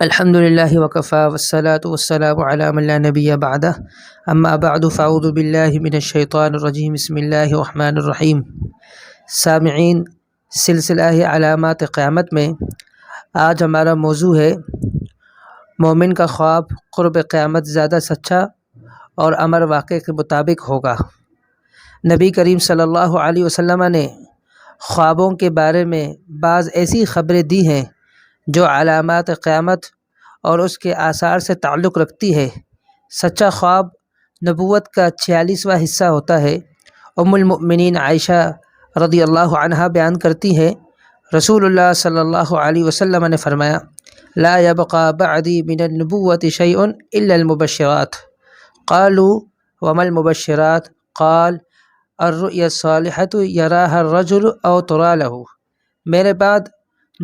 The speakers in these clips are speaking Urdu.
الحمد للہ وکفیٰ والصلاة والسلام علی من لا نبی بعدہ اما بعد فاعوذ باللہ من الشیطان الرجیم بسم اللہ الرحمن الرحیم۔ سامعین، سلسلہ علامات قیامت میں آج ہمارا موضوع ہے مومن کا خواب قرب قیامت زیادہ سچا اور امر واقع کے مطابق ہوگا۔ نبی کریم صلی اللہ علیہ وسلم نے خوابوں کے بارے میں بعض ایسی خبریں دی ہیں جو علامات قیامت اور اس کے آثار سے تعلق رکھتی ہے۔ سچا خواب نبوت کا 46واں حصہ ہوتا ہے۔ ام المؤمنین عائشہ رضی اللہ عنہا بیان کرتی ہے، رسول اللہ صلی اللہ علیہ وسلم نے فرمایا، لا يبقى بعدی من النبوة شيء الا المبشرات۔ قالوا وما المبشرات؟ قال الرؤيا الصالحة يراها الرجل او ترى له۔ میرے بعد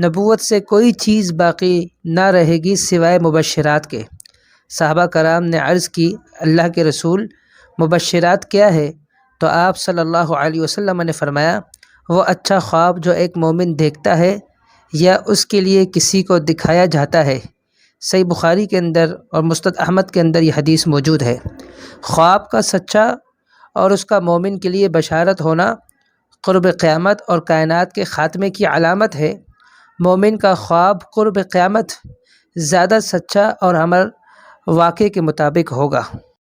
نبوت سے کوئی چیز باقی نہ رہے گی سوائے مبشرات کے۔ صحابہ کرام نے عرض کی، اللہ کے رسول، مبشرات کیا ہے؟ تو آپ صلی اللہ علیہ وسلم نے فرمایا، وہ اچھا خواب جو ایک مومن دیکھتا ہے یا اس کے لیے کسی کو دکھایا جاتا ہے۔ صحیح بخاری کے اندر اور مسند احمد کے اندر یہ حدیث موجود ہے۔ خواب کا سچا اور اس کا مومن کے لیے بشارت ہونا قرب قیامت اور کائنات کے خاتمے کی علامت ہے۔ مومن کا خواب قرب قیامت زیادہ سچا اور امر واقع کے مطابق ہوگا۔